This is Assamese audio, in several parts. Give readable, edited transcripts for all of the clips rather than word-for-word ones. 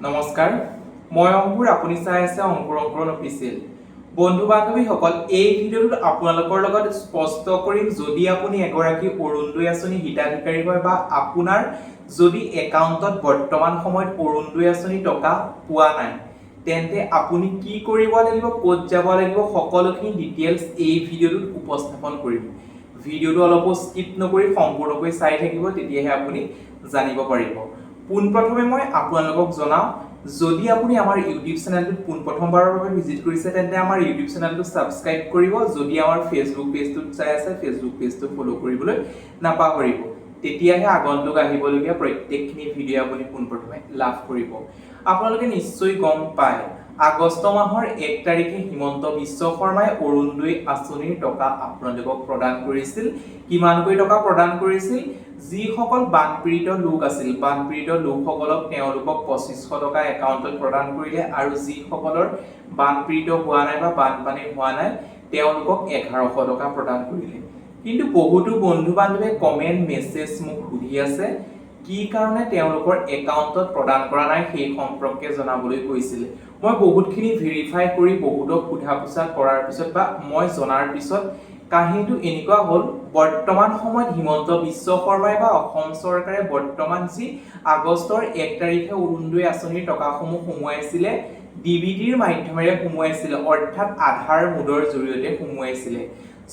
নমস্কাৰ মই অংকুৰ আপুনি চাই আছে অংকুৰ অফিচিয়েল বন্ধু বান্ধৱীসকল এই ভিডিঅ'টোত আপোনালোকৰ লগত স্পষ্ট কৰিম যদি আপুনি এগৰাকী অৰুণোদয় আঁচনি হিতাধিকাৰী হয় বা আপোনাৰ যদি একাউণ্টত বৰ্তমান সময়ত অৰুণোদয় আঁচনি টকা পোৱা নাই তেন্তে আপুনি কি কৰিব লাগিব ক'ত যাব লাগিব সকলোখিনি ডিটেইলছ এই ভিডিঅ'টোত উপস্থাপন কৰিম ভিডিঅ'টো অলপ স্কিপ নকৰি সম্পূৰ্ণকৈ চাই থাকিব তেতিয়াহে আপুনি জানিব পাৰিব পোনপ্ৰথমে মই আপোনালোকক জনাও যদি আপুনি আমাৰ ইউটিউব চেনেলটোত পোনপ্ৰথমবাৰৰ বাবে ভিজিট কৰিছে তেন্তে আমাৰ ইউটিউব চেনেলটো সাবস্ক্ৰাইব কৰিব যদি আমাৰ ফেচবুক পেজটোত চাই আছে ফেচবুক পেজটো ফলো কৰিবলৈ নাপাহৰিব তেতিয়াহে আগন্তুক আহিবলগীয়া প্ৰত্যেকখিনি ভিডিঅ' আপুনি পোনপ্ৰথমে লাভ কৰিব আপোনালোকে নিশ্চয় গম পায় আগষ্ট মাহৰ 1 তাৰিখে হিমন্ত বিশ্ব শৰ্মাই অৰুণোদয় আঁচনিৰ টকা আপোনালোকক প্ৰদান কৰিছিল কিমানকৈ টকা প্ৰদান কৰিছিল যিসকল বানপীড়িত লোক আছিল বানপীড়িত লোকসকলক তেওঁলোকক 2500 টকা একাউণ্টত প্ৰদান কৰিলে আৰু যিসকলৰ বানপীড়িত হোৱা নাই বা বানপানী হোৱা নাই তেওঁলোকক 1100 টকা প্ৰদান কৰিলে কিন্তু বহুতো বন্ধু বান্ধৱে কমেন্ট মেছেজ মোক সুধি আছে কি কাৰণে তেওঁলোকৰ একাউণ্টত প্ৰদান কৰা নাই সেই সম্পৰ্কে জনাবলৈ কৈছিল মই বহুতখিনি ভেৰিফাই কৰি বহুতক সোধা পোছা কৰাৰ পিছত বা মই জনাৰ পিছত কাহিনীটো এনেকুৱা হ'ল বৰ্তমান সময়ত হিমন্ত বিশ্ব শৰ্মাই বা অসম চৰকাৰে বৰ্তমান যি আগষ্টৰ 1 তাৰিখে অৰুণোদয় আঁচনিৰ টকাসমূহ সোমোৱাইছিলে ডিবিটিৰ মাধ্যমেৰে সোমোৱাইছিলে অৰ্থাৎ আধাৰ মোডৰ জৰিয়তে সোমোৱাইছিলে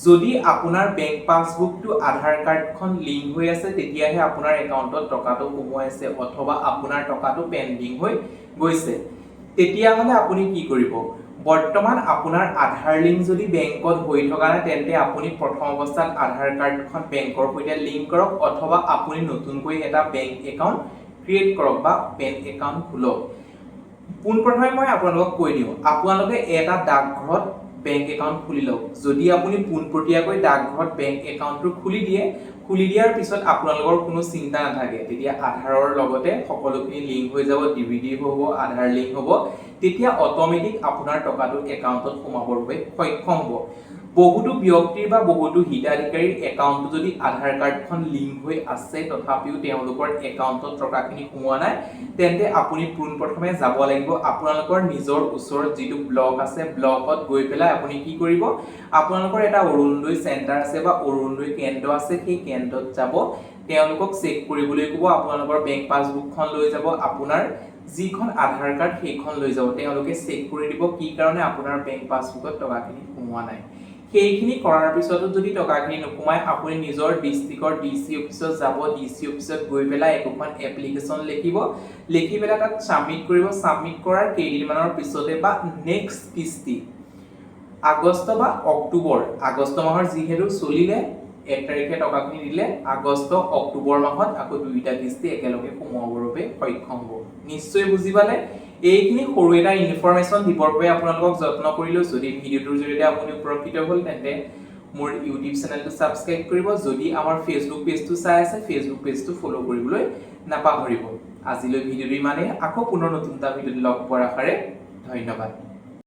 যদি আপোনাৰ বেংক পাছবুকটো আধাৰ কাৰ্ডখন লিংক হৈ আছে তেতিয়াহে আপোনাৰ একাউণ্টত টকাটো সোমোৱাইছে অথবা আপোনাৰ টকাটো পেন্ডিং হৈ গৈছে তেতিয়াহলে আপুনি কি কৰিব বৰ্তমান আপোনাৰ আধাৰ লিংক যদি বেংকত হৈ থকা নাই তেন্তে আপুনি প্ৰথম অৱস্থাত আধাৰ কাৰ্ডখন বেংকৰ সৈতে লিংক কৰক অথবা আপুনি নতুনকৈ এটা বেংক একাউণ্ট ক্ৰিয়েট কৰক বা বেংক একাউণ্ট খোলক পোনপ্ৰথমে মই আপোনালোকক কৈ দিওঁ আপোনালোকে এটা ডাকঘৰত বেংক একাউণ্ট খুলি লওক যদি আপুনি পোনপটীয়াকৈ ডাকঘৰত বেংক একাউণ্টটো খুলি দিয়াৰ পিছত আপোনালোকৰ কোনো চিন্তা নাথাকে তেতিয়া আধাৰৰ লগতে সকলোখিনি লিংক হৈ যাব ডিবিডি হ'ব আধাৰ লিংক হ'ব তেতিয়া অটোমেটিক আপোনাৰ টকাটো একাউণ্টত সোমাবৰ বাবে সক্ষম হ'ব বহুতো ব্যক্তিৰ বা বহুতো হিতাধিকাৰীৰ একাউণ্টটো যদি আধাৰ কাৰ্ডখন লিংক হৈ আছে তথাপিও তেওঁলোকৰ একাউণ্টত টকাখিনি সোমোৱা নাই তেন্তে আপুনি পোনপ্ৰথমে যাব লাগিব আপোনালোকৰ নিজৰ ওচৰত যিটো ব্লক আছে ব্লকত গৈ পেলাই আপুনি কি কৰিব আপোনালোকৰ এটা অৰুণোদয় চেণ্টাৰ আছে বা অৰুণোদয় কেন্দ্ৰ আছে সেই কেন্দ্ৰত যাব তেওঁলোকক চেক কৰিবলৈ ক'ব আপোনালোকৰ বেংক পাছবুকখন লৈ যাব আপোনাৰ যিখন আধাৰ কাৰ্ড সেইখন লৈ যাব তেওঁলোকে চেক কৰি দিব কি কাৰণে আপোনাৰ বেংক পাছবুকত টকাখিনি সোমোৱা নাই সেইখিনি কৰাৰ পিছতো যদি টকাখিনি নোকমায় আপুনি নিজৰ ডিস্ট্ৰিক্টৰ ডিসি অফিচত যাব ডিসি অফিচত গৈ পেলাই এখন এপ্লিকেশন লিখি পেলাই তাত সাবমিট কৰিব সাবমিট কৰাৰ কেইদিনমানৰ পিছতে বা নেক্সট কিস্তি আগষ্ট বা অক্টোবৰ আগষ্ট মাহৰ যিহেতু চলিলে 1 তাৰিখে টকাখিনি দিলে আগষ্ট অক্টোবৰ মাহত আকৌ দুইটা কিস্তি একেলগে সোমাবৰ বাবে সক্ষম হ'ব নিশ্চয় বুজি পালে এইখিনি সৰু এটা ইনফৰমেশন দিবৰ বাবে আপোনালোকক যত্ন কৰিলো যদি ভিডিওটোৰ জৰিয়তে আপুনি উপকৃত হ'ল তেন্তে মোৰ ইউটিউব চেনেলটো সাবস্ক্ৰাইব কৰিব যদি আমাৰ ফেচবুক পেজটো চাই আছে ফেচবুক পেজটো ফলো কৰিবলৈ নাপাহৰিব আজিলৈ ভিডিওটো ইমানেই আকৌ পুনৰ নতুন এটা ভিডিঅ'ত লগ পোৱাৰ আশাৰে ধন্যবাদ